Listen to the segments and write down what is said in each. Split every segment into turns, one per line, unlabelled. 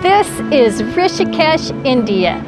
This is Rishikesh, India.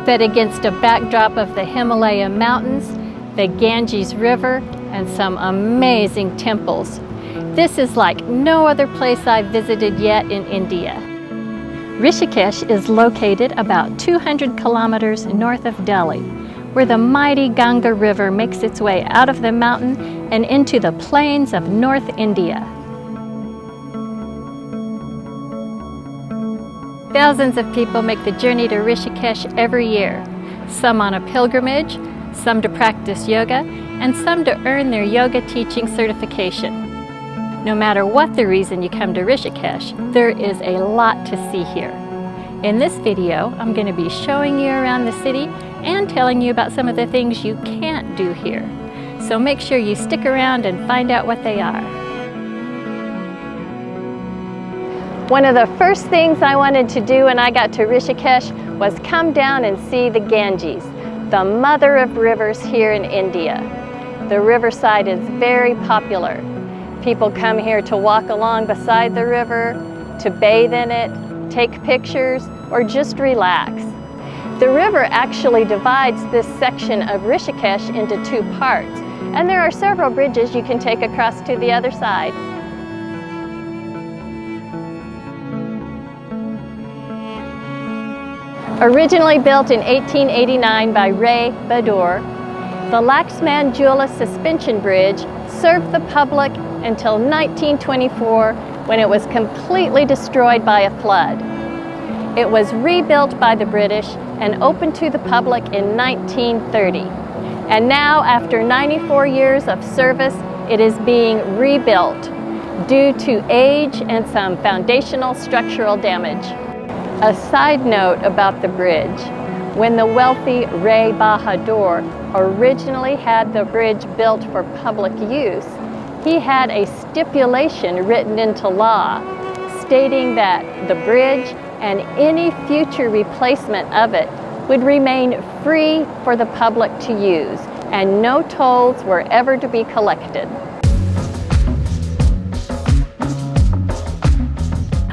Set against a backdrop of the Himalaya mountains, the Ganges River, and some amazing temples. This is like no other place I've visited yet in India. Rishikesh is located about 200 kilometers north of Delhi, where the mighty Ganga River makes its way out of the mountain and into the plains of North India. Thousands of people make the journey to Rishikesh every year, some on a pilgrimage, some to practice yoga, and some to earn their yoga teaching certification. No matter what the reason you come to Rishikesh, there is a lot to see here. In this video, I'm going to be showing you around the city and telling you about some of the things you can't do here. So make sure you stick around and find out what they are. One of the first things I wanted to do when I got to Rishikesh was come down and see the Ganges, the mother of rivers here in India. The riverside is very popular. People come here to walk along beside the river, to bathe in it, take pictures, or just relax. The river actually divides this section of Rishikesh into two parts, and there are several bridges you can take across to the other side. Originally built in 1889 by Ray Bahadur, the Laxman Jhula suspension bridge served the public until 1924, when it was completely destroyed by a flood. It was rebuilt by the British and opened to the public in 1930. And now, after 94 years of service, it is being rebuilt due to age and some foundational structural damage. A side note about the bridge: when the wealthy Ray Bahadur originally had the bridge built for public use, he had a stipulation written into law stating that the bridge and any future replacement of it would remain free for the public to use, and no tolls were ever to be collected.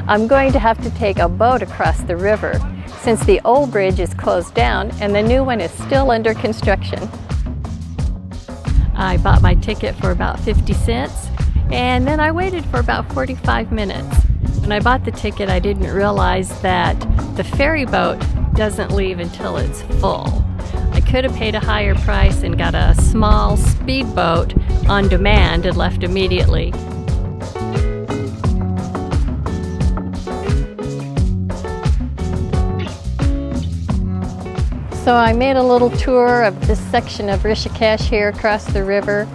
I'm going to have to take a boat across the river since the old bridge is closed down and the new one is still under construction. I bought my ticket for about 50 cents and then I waited for about 45 minutes. When I bought the ticket, I didn't realize that the ferry boat doesn't leave until it's full. I could have paid a higher price and got a small speedboat on demand and left immediately. So I made a little tour of this section of Rishikesh here across the river,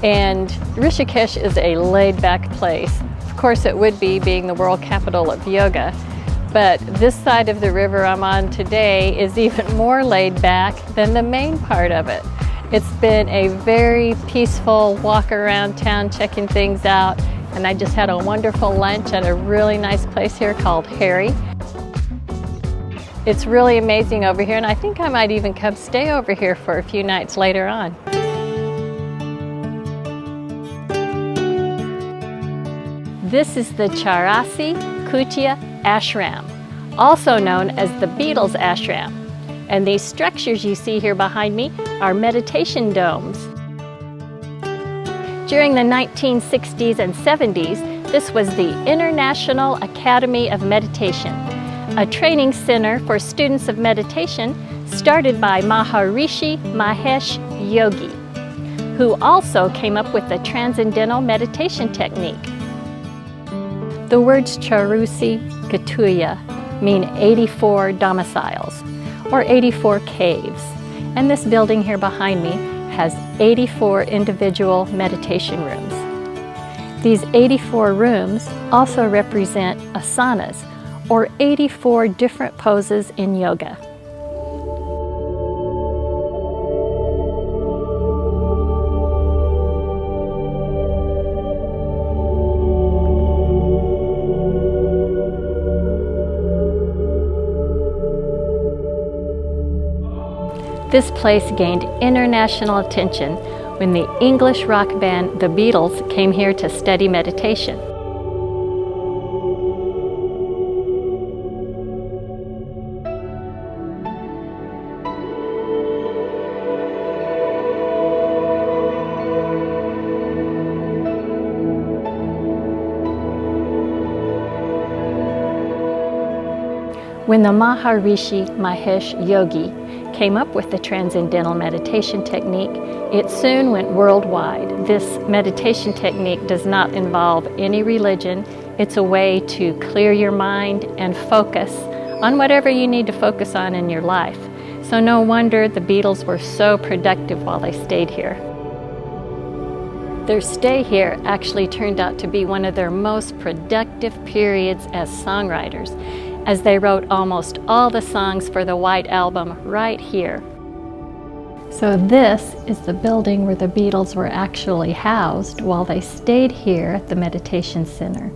and Rishikesh is a laid-back place. Of course it would be, being the world capital of yoga, but this side of the river I'm on today is even more laid back than the main part of it. It's been a very peaceful walk around town checking things out, and I just had a wonderful lunch at a really nice place here called Harry. It's really amazing over here, and I think I might even come stay over here for a few nights later on. This is the Jhula Rishikesh Ashram, also known as the Beatles Ashram. And these structures you see here behind me are meditation domes. During the 1960s and 70s, this was the International Academy of Meditation, a training center for students of meditation started by Maharishi Mahesh Yogi, who also came up with the transcendental meditation technique. The words Charusi Gatuya mean 84 domiciles, or 84 caves, and this building here behind me has 84 individual meditation rooms. These 84 rooms also represent asanas, or 84 different poses in yoga. This place gained international attention when the English rock band The Beatles came here to study meditation. When the Maharishi Mahesh Yogi came up with the transcendental meditation technique, it soon went worldwide. This meditation technique does not involve any religion. It's a way to clear your mind and focus on whatever you need to focus on in your life. So no wonder the Beatles were so productive while they stayed here. Their stay here actually turned out to be one of their most productive periods as songwriters, as they wrote almost all the songs for the White Album right here. So this is the building where the Beatles were actually housed while they stayed here at the meditation center.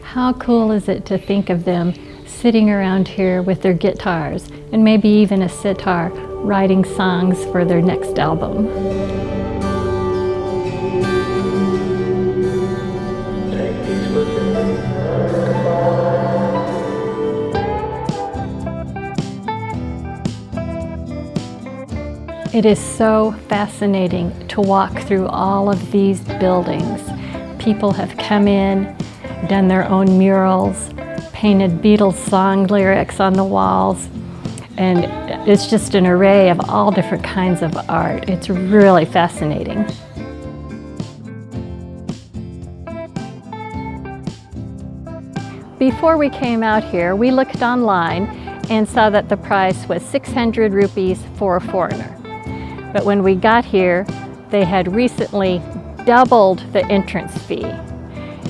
How cool is it to think of them sitting around here with their guitars and maybe even a sitar, writing songs for their next album. It is so fascinating to walk through all of these buildings. People have come in, done their own murals, painted Beatles song lyrics on the walls, and it's just an array of all different kinds of art. It's really fascinating. Before we came out here, we looked online and saw that the price was 600 rupees for a foreigner. But when we got here, they had recently doubled the entrance fee.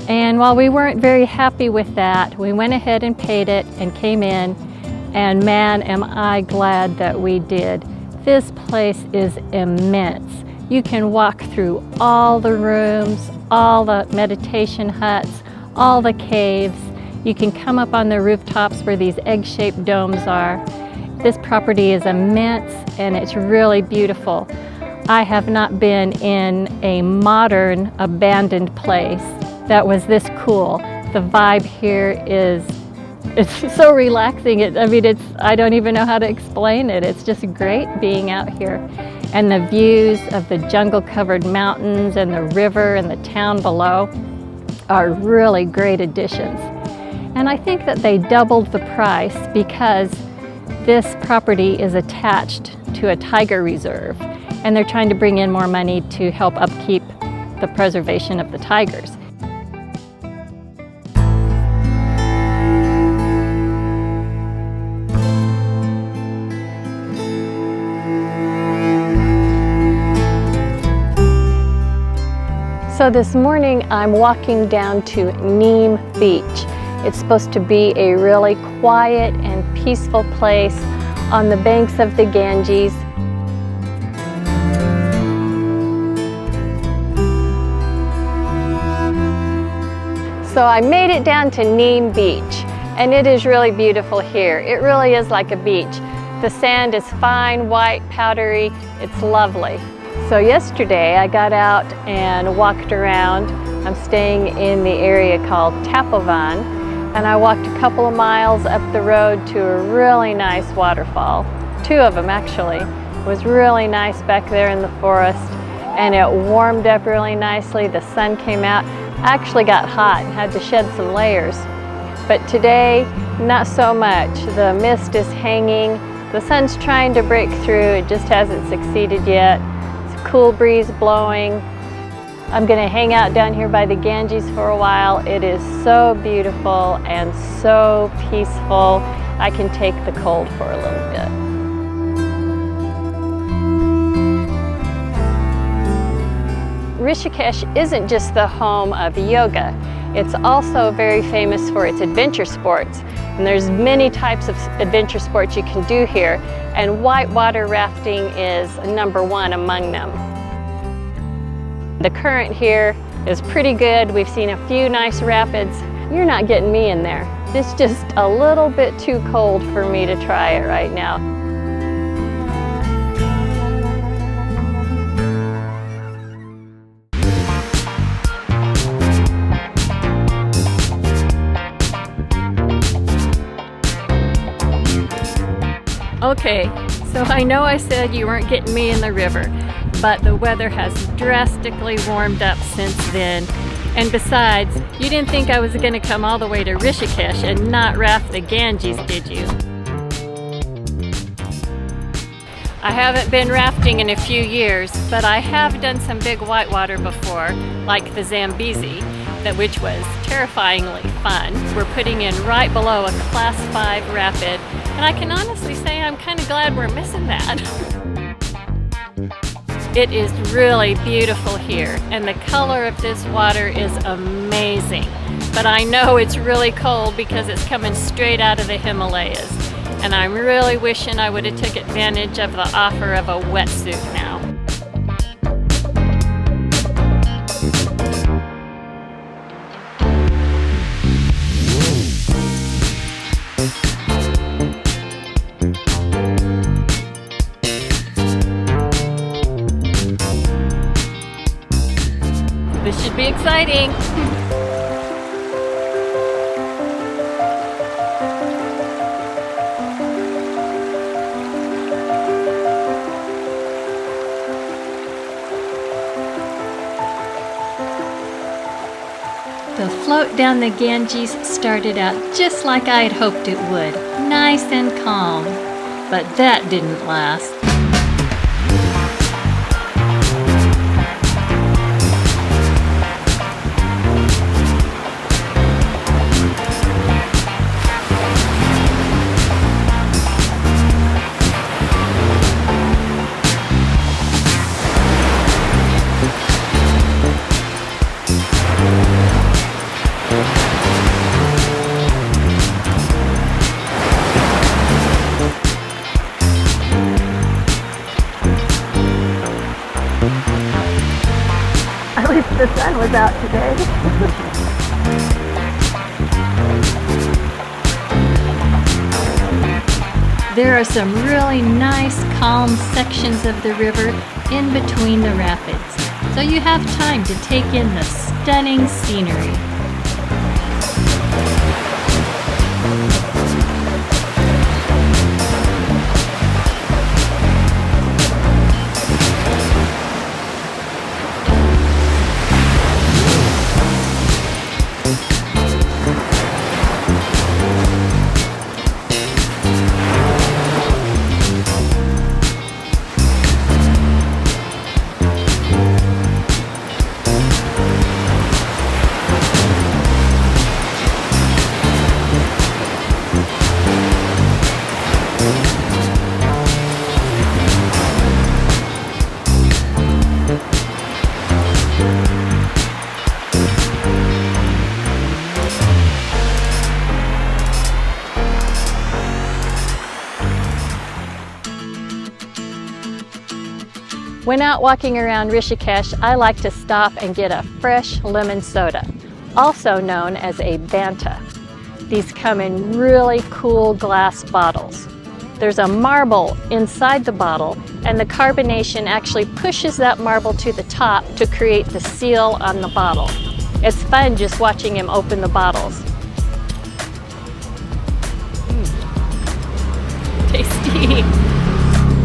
And while we weren't very happy with that, we went ahead and paid it and came in, and man, am I glad that we did. This place is immense. You can walk through all the rooms, all the meditation huts, all the caves. You can come up on the rooftops where these egg-shaped domes are. This property is immense and it's really beautiful. I have not been in a modern abandoned place that was this cool. The vibe here it's so relaxing. I don't even know how to explain it. It's just great being out here. And the views of the jungle-covered mountains and the river and the town below are really great additions. And I think that they doubled the price because this property is attached to a tiger reserve, and they're trying to bring in more money to help upkeep the preservation of the tigers. So this morning I'm walking down to Neem Beach. It's supposed to be a really quiet and peaceful place on the banks of the Ganges. So I made it down to Neem Beach, and it is really beautiful here. It really is like a beach. The sand is fine, white, powdery. It's lovely. So yesterday I got out and walked around. I'm staying in the area called Tapovan. And I walked a couple of miles up the road to a really nice waterfall. Two of them actually. It was really nice back there in the forest, and it warmed up really nicely. The sun came out. I actually got hot and had to shed some layers. But today, not so much. The mist is hanging. The sun's trying to break through. It just hasn't succeeded yet. It's a cool breeze blowing. I'm going to hang out down here by the Ganges for a while. It is so beautiful and so peaceful. I can take the cold for a little bit. Rishikesh isn't just the home of yoga. It's also very famous for its adventure sports. And there's many types of adventure sports you can do here, and whitewater rafting is #1 among them. The current here is pretty good. We've seen a few nice rapids. You're not getting me in there. It's just a little bit too cold for me to try it right now. Okay, so I know I said you weren't getting me in the river, but the weather has drastically warmed up since then. And besides, you didn't think I was going to come all the way to Rishikesh and not raft the Ganges, did you? I haven't been rafting in a few years, but I have done some big whitewater before, like the Zambezi, which was terrifyingly fun. We're putting in right below a Class 5 rapid, and I can honestly say I'm kind of glad we're missing that. It is really beautiful here, and the color of this water is amazing. But I know it's really cold because it's coming straight out of the Himalayas. And I'm really wishing I would have took advantage of the offer of a wetsuit now. This should be exciting. The float down the Ganges started out just like I had hoped it would, nice and calm. But that didn't last. At least the sun was out today. There are some really nice, calm sections of the river in between the rapids, so you have time to take in the stunning scenery. When out walking around Rishikesh, I like to stop and get a fresh lemon soda, also known as a Banta. These come in really cool glass bottles. There's a marble inside the bottle, and the carbonation actually pushes that marble to the top to create the seal on the bottle. It's fun just watching him open the bottles. Tasty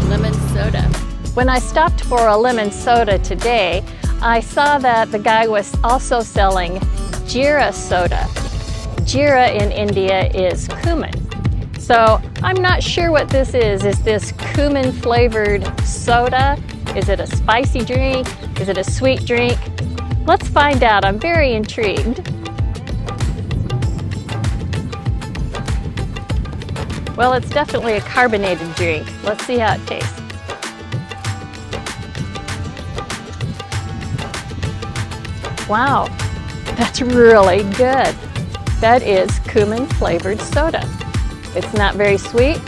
lemon soda. When I stopped for a lemon soda today, I saw that the guy was also selling Jeera soda. Jeera in India is cumin. So I'm not sure what this is. Is this cumin flavored soda? Is it a spicy drink? Is it a sweet drink? Let's find out. I'm very intrigued. Well, it's definitely a carbonated drink. Let's see how it tastes. Wow, that's really good. That is cumin flavored soda. It's not very sweet.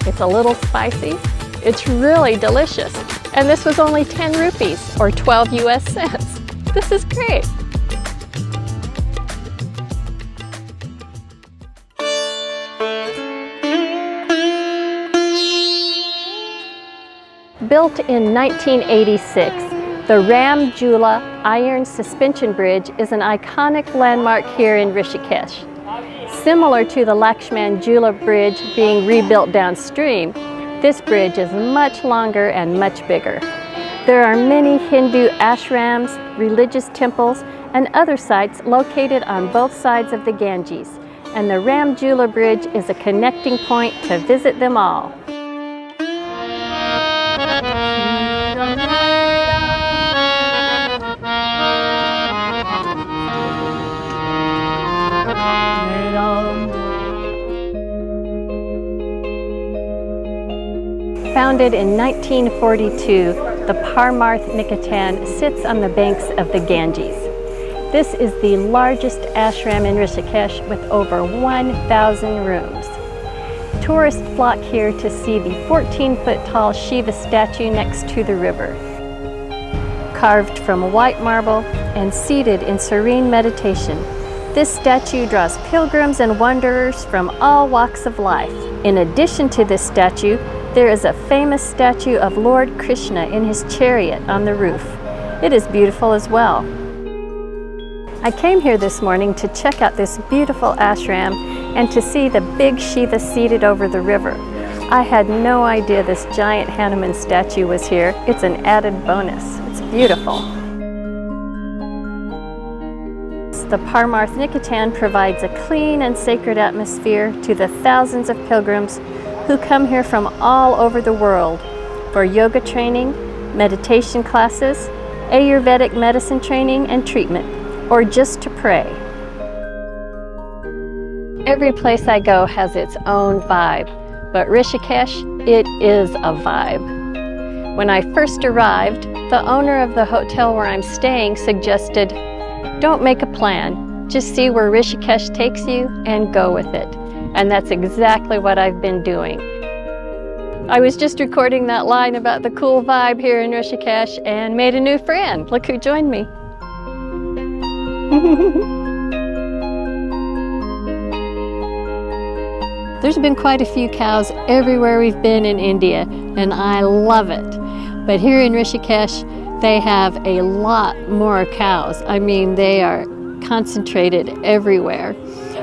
It's a little spicy. It's really delicious. And this was only 10 rupees or 12 US cents. This is great. Built in 1986, the Ram Jhula Iron Suspension Bridge is an iconic landmark here in Rishikesh. Similar to the Laxman Jhula Bridge being rebuilt downstream, this bridge is much longer and much bigger. There are many Hindu ashrams, religious temples, and other sites located on both sides of the Ganges, and the Ram Jhula Bridge is a connecting point to visit them all. Founded in 1942, the Parmarth Niketan sits on the banks of the Ganges. This is the largest ashram in Rishikesh with over 1,000 rooms. Tourists flock here to see the 14-foot tall Shiva statue next to the river. Carved from white marble and seated in serene meditation, this statue draws pilgrims and wanderers from all walks of life. In addition to this statue, there is a famous statue of Lord Krishna in his chariot on the roof. It is beautiful as well. I came here this morning to check out this beautiful ashram and to see the big Shiva seated over the river. I had no idea this giant Hanuman statue was here. It's an added bonus. It's beautiful. The Parmarth Niketan provides a clean and sacred atmosphere to the thousands of pilgrims who come here from all over the world for yoga training, meditation classes, Ayurvedic medicine training and treatment, or just to pray. Every place I go has its own vibe, but Rishikesh, it is a vibe. When I first arrived, the owner of the hotel where I'm staying suggested, "Don't make a plan, just see where Rishikesh takes you and go with it." And that's exactly what I've been doing. I was just recording that line about the cool vibe here in Rishikesh and made a new friend. Look who joined me. There's been quite a few cows everywhere we've been in India, and I love it. But here in Rishikesh, they have a lot more cows. I mean, they are concentrated everywhere.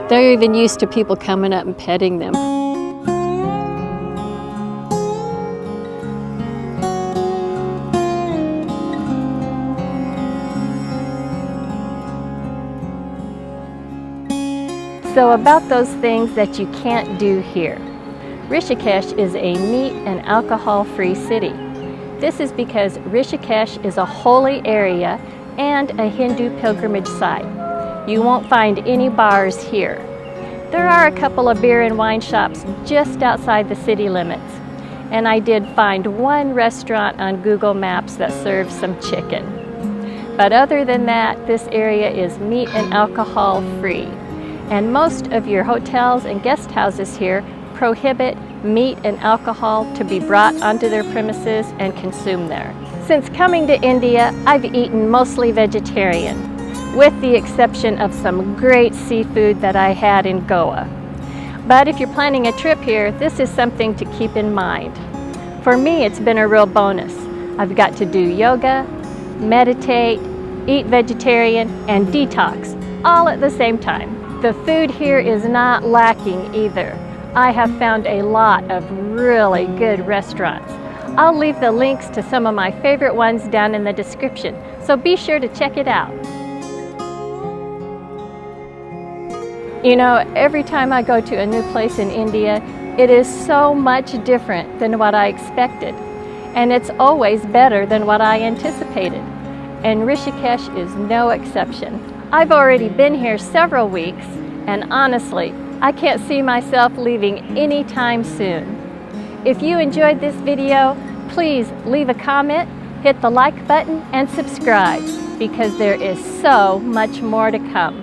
They're even used to people coming up and petting them. So about those things that you can't do here. Rishikesh is a meat and alcohol-free city. This is because Rishikesh is a holy area and a Hindu pilgrimage site. You won't find any bars here. There are a couple of beer and wine shops just outside the city limits, and I did find one restaurant on Google Maps that serves some chicken. But other than that, this area is meat and alcohol free, and most of your hotels and guest houses here prohibit meat and alcohol to be brought onto their premises and consumed there. Since coming to India, I've eaten mostly vegetarian, with the exception of some great seafood that I had in Goa. But if you're planning a trip here, this is something to keep in mind. For me, it's been a real bonus. I've got to do yoga, meditate, eat vegetarian, and detox, all at the same time. The food here is not lacking either. I have found a lot of really good restaurants. I'll leave the links to some of my favorite ones down in the description, so be sure to check it out. You know, every time I go to a new place in India, it is so much different than what I expected. And it's always better than what I anticipated. And Rishikesh is no exception. I've already been here several weeks, and honestly, I can't see myself leaving anytime soon. If you enjoyed this video, please leave a comment, hit the like button, and subscribe, because there is so much more to come.